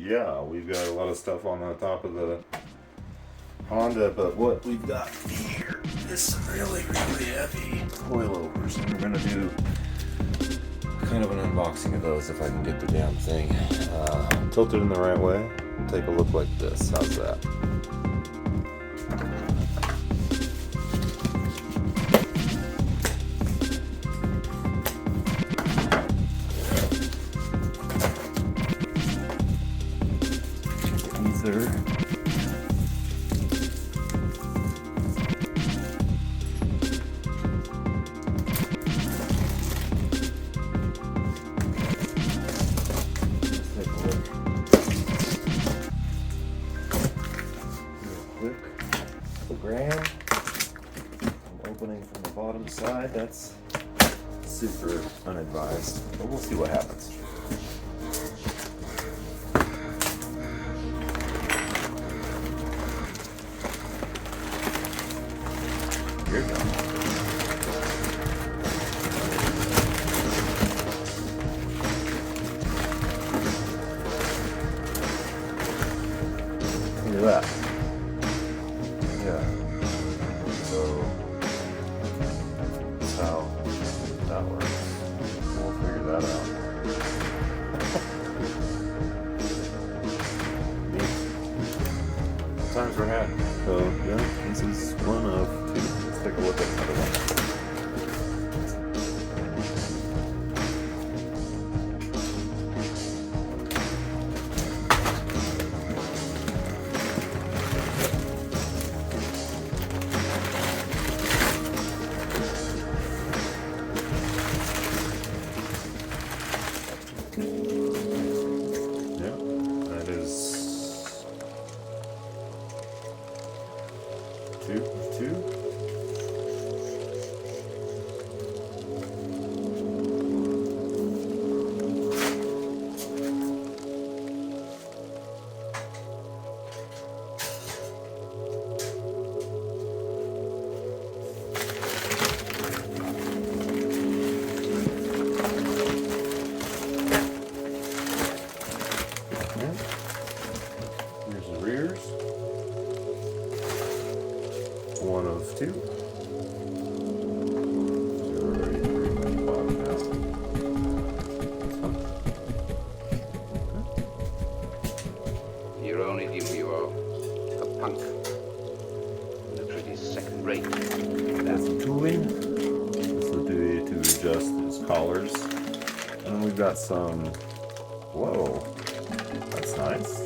yeah, we've got a lot of stuff on the top of the Honda, but what we've got here is some really heavy coilovers, and we're gonna do kind of an unboxing of those if I can get the damn thing tilted in the right way. Take a look like this. How's that? Either. Gram. I'm opening from the bottom side. That's super unadvised, but we'll see what happens. Here we go. Look at that. Yeah. So that's how that works. We'll figure that out. Neat. Times we're had. So yeah, this is one of two. Let's take a look at another one. Two. Here's the rears. One of two. You're already pretty much bottom now. You're only you are a punk. And a pretty second-rate. That's the tooling. This will do to adjust his collars. And then we've got some. Whoa, that's nice.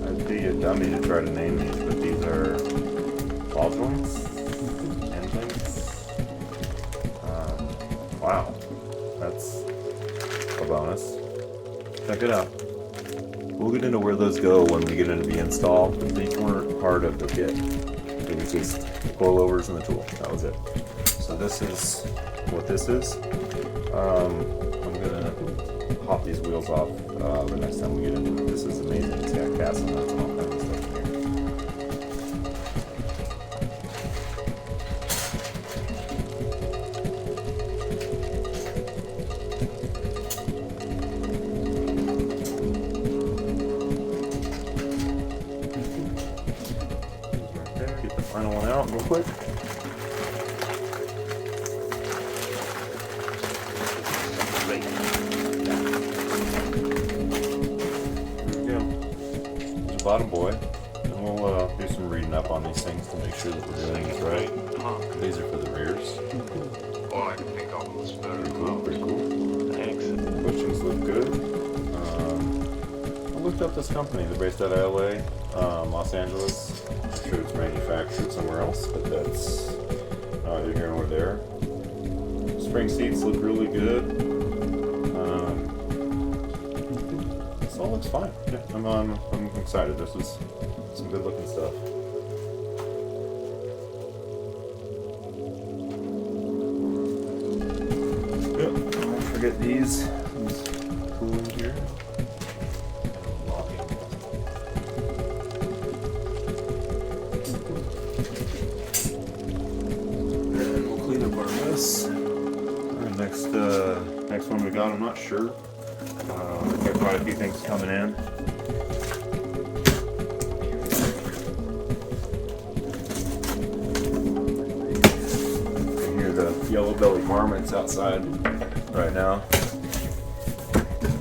I'd be a dummy to try to name these, but these are ball joints and things. Wow, that's a bonus. Check it out. We'll get into where those go when we get into the install. These weren't part of the kit. It was just the coilovers and the tool. That was it. So this is what this is. I'm gonna pop these wheels off the next time we get into it. This is amazing. It's got cast nuts and all kinds of stuff in here. Right there. Get the final one out real quick. Bottom boy, and we'll do some reading up on these things to make sure that we're doing it right. These are for the rears. All I can think of was Pretty cool. Thanks. Bushings look good. I looked up this company. They're based out of LA, Los Angeles. I'm sure it's manufactured somewhere else, but that's neither here nor there. Spring seats look really good. This all looks fine. Yeah, I'm excited. This is some good looking stuff. Yep, don't forget these tools here. And we'll clean up our mess. Our next Next one we got, I'm not sure. We've got quite a few things coming in. You can hear the yellow belly varmints outside right now.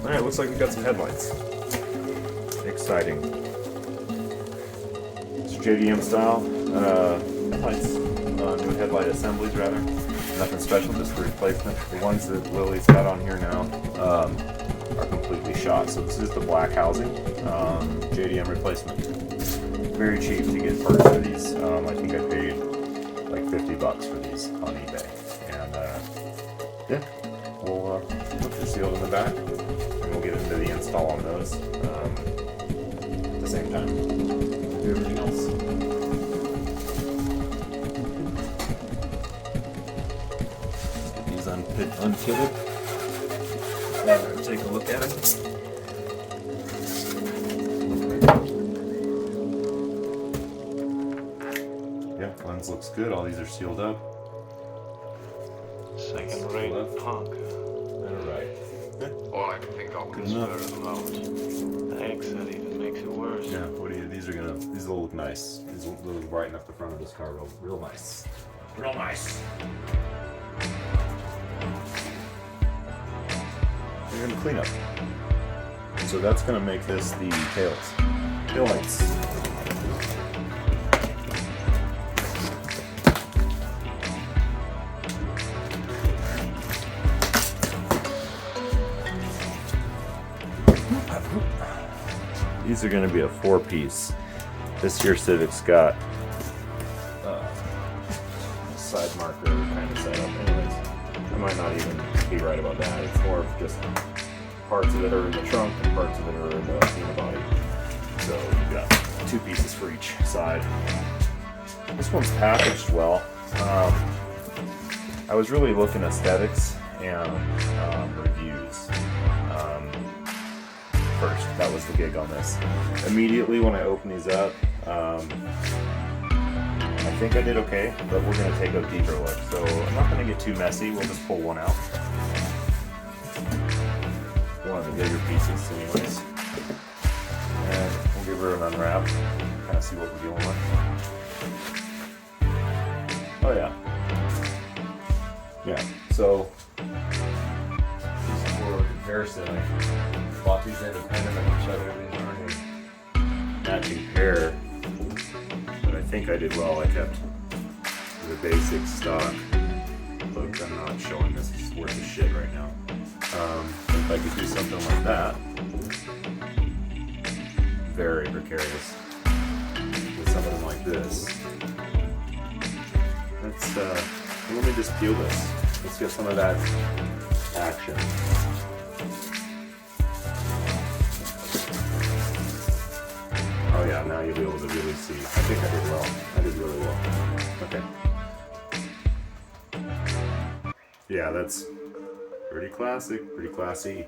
Alright, looks like we got some headlights. Exciting. It's JDM style headlights, new headlight assemblies rather. Nothing special, just the replacement. The ones that Lily's got on here now are completely shot. So this is the black housing, JDM replacement. Very cheap to get parts for these. I think I paid like $50 for these on eBay. And yeah, we'll look for sealed in the back, and we'll get into the install on those at the same time. Do everything else. Unkitted. Take a look at it. Yeah, lens looks good. All these are sealed up. Second-rate punk. Alright. All I can think of Good is enough. spur of the moment. The accent even makes it worse. Yeah, what do you? These will look nice. These will brighten up the front of this car real nice. Real nice. We're gonna clean up. And so that's gonna make this the tail lights. These are gonna be a 4-piece. This here Civic's got side marker kind of setup. Anyways, I might not even be right about that. It's more of just parts of it are in the trunk and parts of it are in the body. So you've got 2 pieces for each side. This one's packaged well. I was really looking at aesthetics and reviews first. That was the gig on this. Immediately when I open these up, I think I did okay, but we're going to take a deeper look. So I'm not going to get too messy. We'll just pull one out. One of the bigger pieces anyways. And we'll give her an unwrap. Kind of see what we're dealing with. Oh yeah. Yeah, so just for comparison, I bought these independent of each other. These aren't a matching pair. But I think I did well. I kept the basic stock. Look, I'm not showing this. It's worth the shit right now. If I could do something like that, very precarious. With something like this, let me just peel this. Let's get some of that action. Oh yeah, now you'll be able to really see. I think I did well. I did really well. Okay. Yeah, that's pretty classic, pretty classy.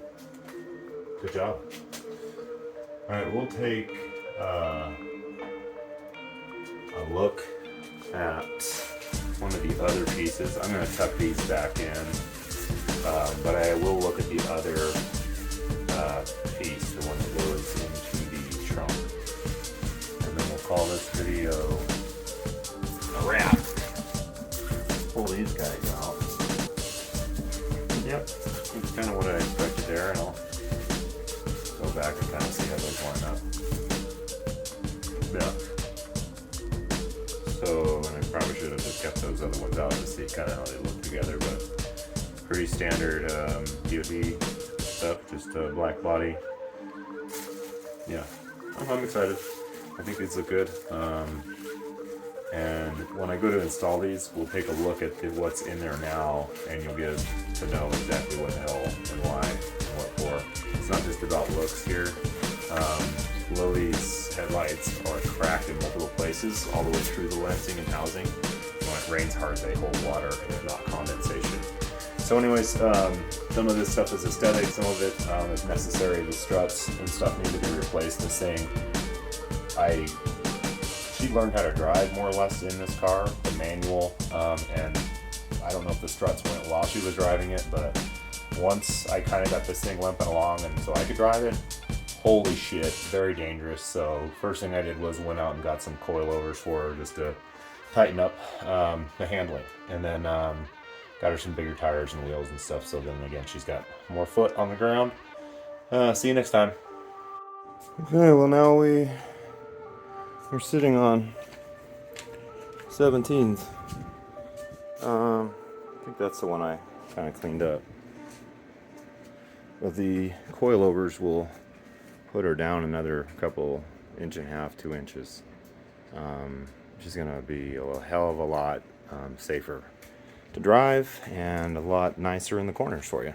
Good job. Alright, we'll take a look at one of the other pieces. I'm going to tuck these back in, but I will look at the other piece, the one that goes into the trunk. And then we'll call this video a wrap. Pull these guys out. Yep, that's kind of what I expected there, and I'll go back and kind of see how those line up. Yeah. So, and I probably should have just kept those other ones out to see kind of how they look together, but pretty standard DOD stuff, just a black body. Yeah, I'm excited. I think these look good. And when I go to install these, we'll take a look at what's in there now, and you'll get to know exactly what the hell and why and what for. It's not just about looks here. Lily's headlights are cracked in multiple places, all the way through the lensing and housing. When it rains hard, they hold water and there's not condensation. So anyways, some of this stuff is aesthetic, some of it is necessary. The struts and stuff need to be replaced. The thing, she learned how to drive more or less in this car, the manual, and I don't know if the struts went while she was driving it, but once I kind of got this thing limping along and so I could drive it, holy shit, very dangerous. So first thing I did was went out and got some coilovers for her just to tighten up the handling. And then got her some bigger tires and wheels and stuff. So then again, she's got more foot on the ground. See you next time. Okay, well now we're sitting on 17s. I think that's the one I kind of cleaned up. But the coilovers will put her down another couple inch and a half, 2 inches. She's gonna be a hell of a lot safer to drive and a lot nicer in the corners for you.